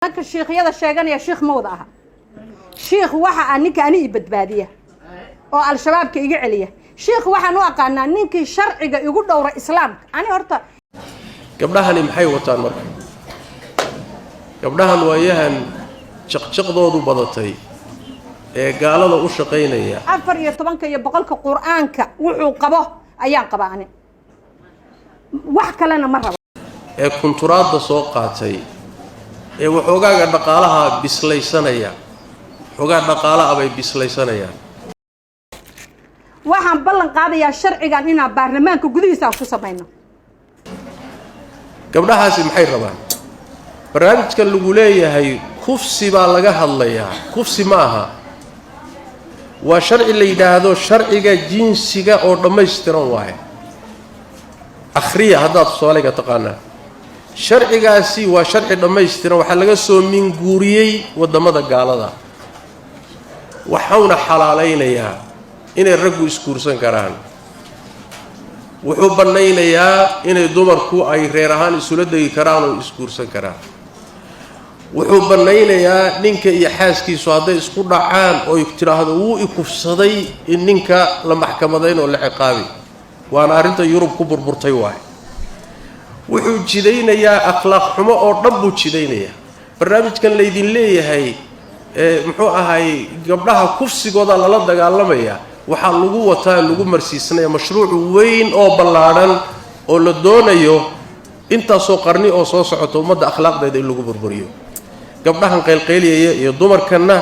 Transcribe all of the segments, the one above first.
لك الشيخ يدا شيغان يا شيخ موضعها شيخ waxa aninka ani ibadbaadiya oo al shabaabka iga celiya sheekh waxaan u aqaanaa ninkii sharciga igu dhowra islaamka ani horta gabdhahani maxay wataan marka gabdhahan waayahan jaqjaqdoodu badatay ee gaalada u shaqeynaya 14 iyo boqolka quraanka wuxuu qabo ayaan qabaani wax kalena ma rabo ee kunturaadda soo qaatay ee waxoogaga dhaqaalaha bislaysanaya xogaa dhaqaalaha bay bislaysanayaan waxaan ballan qaadayaa sharcigan inaan baarlamaanka gudihiisa ku sameeyno gabdhahaasi maxay rabaan barnaamijka lagu leeyahay kufsi baa laga hadlayaa kufsi ma aha waa sharci la yiraahdo sharciga jinsiga oo dhameystiran waaye akhriya haddaad Soomaaliga taqaanaa sharcigaasi waa sharci dhameystiran waxa laga soo minguuriyay wadamada gaalada waxauna xalaalaynayaa inay raggu iskuursan karaan wuxuu banaynayaa inay dumarku ay reer ahaan isula degi karaan oo iskuursan karaan wuxuu banaynayaa ninka iyo xaaskiisu hadday isku dhacaan oo tiraahdo wuu ikufsaday in ninka la maxkamadeyn oo la ciqaabi waana arinta Yurub ku burburtay waay wuxuu jidaynayaa akhlaaq xumo oo dhan buu jidaynayaa barnaamijkan la idin leeyahay muxuu ahay gabdhaha kufsigooda la dagaalamaya waxa lagu wataa lagu marsiisnaa mashruuc weyn oo ballaaran oo la doonayo inta soo qarni oo soo socoto umada akhlaaqdeeda in lagu burburiyo gabdhahan qeylqeyliyay iyo dumarkana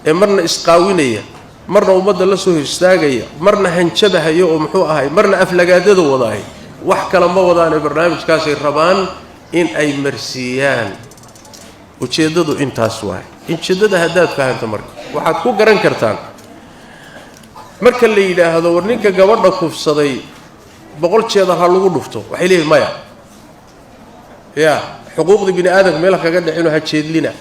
ee marna isqaawinaya marna umada la soo histaagaya marna hanjabahayo oo muxuu ahay marna aflagaadada wadaay wax kala ma wadaan barnaamijkaas ay rabaan in ay marsiyaan ujeedadu intaas waay injidada hadaad fahanto marka waxaad ku garan kartaan marka la yiraahdo war ninka gabadha kufsaday boqol jeeda ha lagu dhufto waxay leeyahay maya ya xuquuqda bini aadamka meel kaga dhicino ha jeedlina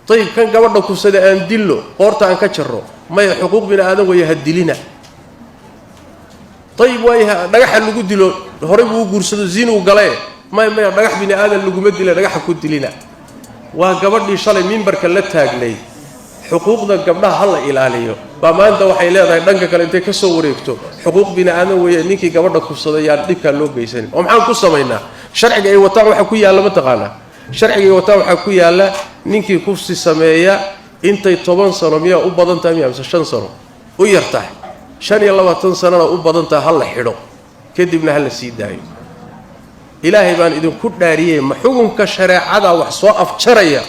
tayib kan gabadha kufsaday aan dillo qoorta aan ka jarro maya xuquuq bini aadam way hadilina tayib way dhagaxa lagu dilo hore buu guursado zinu galay maya dhagax bini aadam lagu ma dilo dhagaxa ku dilina waa gabadhii shalay minbarka la taagnay xuquuqda gabdhaha hal ilaaliyo ba maanta waxay leedahay dhanka kale intay ka soo wareegto xuquuq bini aadam weeye ninkii gabadha kufsaday yaa dhibka loo geysan oo maxaan ku sameeynaa sharciga ay wataan waxa ku yaala ma taqaana sharciga ay wataan waxa ku yaala ninkii kufsi sameeya intay 10 sano miya u badan tahay miya 5 sano u yartahay 25 sanana u badan tahay hal la xidho kadibna hal la sii daayo ilaahay baan idin ku dhaariyay ma xukunka shariicada wax soo afjaraya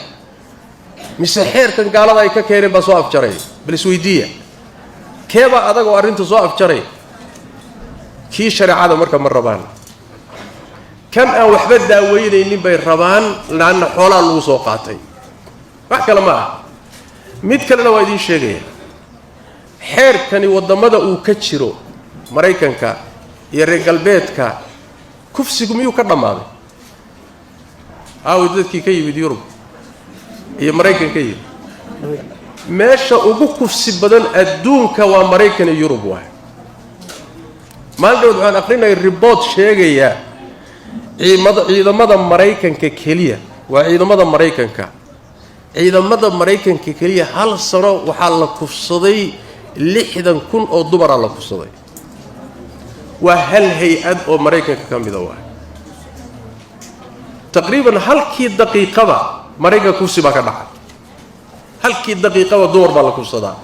mise xeerkan gaalada ay ka keeneen ba soo afjaray bal isweydiiya keeba adag oo arinta soo afjaray kii shariicada marka ma rabaan kan aan waxba daaweynaynin bay rabaan laana xoolaa lagu soo qaatay wax kale ma ah mid kalena waa idin sheegaya xeerkani wadamada uu ka jiro Mareykanka iyo reer galbeedka kufsigu miyuu ka dhamaaday dadkii ka yimid Yurub iyo Mareykanka iyo meesha ugu kufsi badan adduunka waa Mareykan iyo Yurub waay maaldood waxaan aqrinay report sheegaya ciidamada Mareykanka kaliya waa ciidamada Mareykanka kaliya hal sano waxa la kufsaday 60,000 oo dumar la kufsaday waa hal hay'ad oo Mareykanka kamid ah taqriiban halkii daqiiqada Mareykanka kufsi baa ka dhacay halkii daqiiqada dumar baa la kufsadaa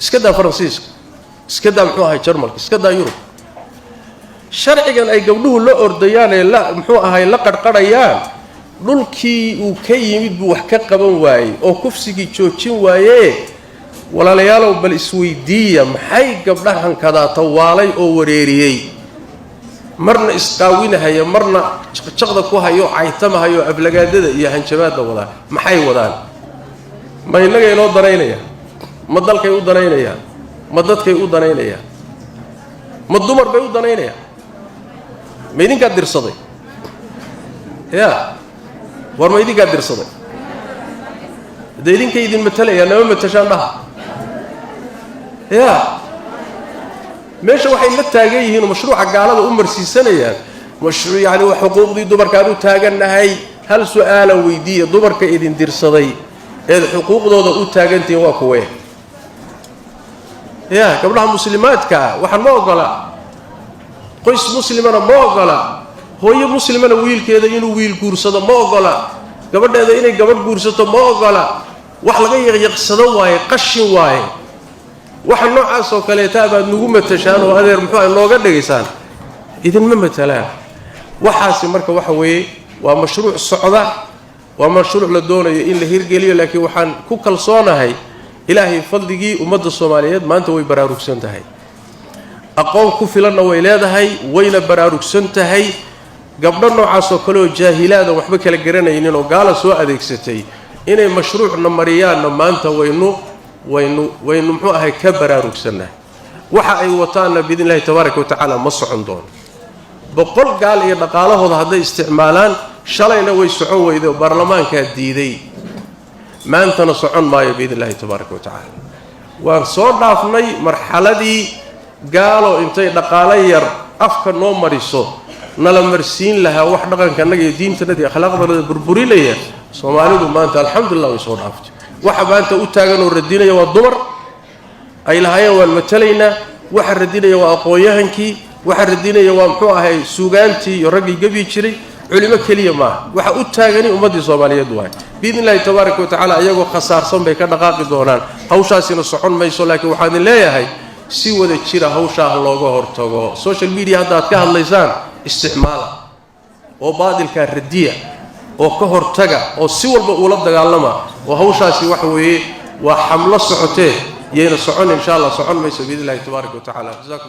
iska daa Faransiiska iska daa muxuu ahay Jarmalka iska daa Yurub sharcigan ay gabdhuhu la ordayaan ee la muxuu ahay la qarqarayaan dhulkii uu ka yimid buu wax ka qaban waayay oo kufsigii joojin waayay walaalayaal bal isweydiiya maxay gabdhahan kada tawaalay oo wareeriyay marna isqaawinahay marna jaqda ku hayo caytamahayo aflagaadada iyo hanjabaadda wada maxay wadaan ma inaga inoo danaynaya ma dalkay u danaynaya ma dadkay u danaynaya ma dumar bay u danaynaya ma idinka dirsaday ya war ma idinka dirsaday deedinka idin matalaya nama matashaan dhaha ya meesha waxay la taagan yihiin mashruuca gaalada u marsiisanayaan mashruuc yani xuquuqdii dumarka u taaganahay هل سؤال ويدي دبرك إذن درصدي إذ حقوق ذو أتاجنتي وكويه يا قبلها مسلمات كا وحن ما قلا قيس مسلمنا ما قلا هو مسلمنا ويل كذا إنه ويل كورسة ما قلا قبل هذا إنه قبل كورسة ما قلا وحلقة يقصدوا واي قش واي وحن نوع سوكليتها بعد نقوم التشان وهذا المحور اللي قد جيسان إذن ما مثلا وحاسم مركب وحوي ومشروع الصعدة ومشروع للدولة إلا هيرجلية لكن وحن كوكل صانع هاي إلهي فضلي ومد الصوماليات ما أنت وين براروك سنتهاي أقوم كفلنا ويلادها هاي وين براروك سنتهاي قبل نوع سوكلو جاهلات وحبك لجرنا إنه قال سواء ذيك ستي إن مشروع نمريان ما أنت وين محوها كبراروك سنة وحا وطانا بإذن الله تبارك وتعالى مصر عندهم بقول قال إيه قاله هذا استعمالان شلينا ويسعون وإذا برلمان كديدي ما أنت نصعون ما بإذن الله تبارك وتعالى وصور دافني مرحلة دي قالوا إنتي دقالير أفكار نومريسو نلمرسين لها وحنا كان نجي دين تندي أخلاق بربري ليه صومالي ما أنت الحمد لله وصور دافت وحب أنت أتاجن وردينا يا الضمر أي لهاي والمتلينا وحر ردينا يا أقوياهنكي وحر ردينا يا وامحوها هاي سوغانتي يرجع جبي شري علماء كلية ما وحا أتاجني ومدي صومالية دواي بإذن الله تبارك وتعالى أيقو خسار صنبه كدقاق دونان هوشا سينا صحون ما يسول لكن وحان الله هاي سيوة تشيرا هوشا هلوغو هورتوغو سوشيال ميديا هدات كهالليسان استعمالا وبعض الكاردية وكهورتاغا وسيوال بأولاد دقالما وهوشا سي وحوي وحمل الصحوتين يين صحون إن شاء الله صحون ما يسول بإذن الله تبارك وتعالى جزاكم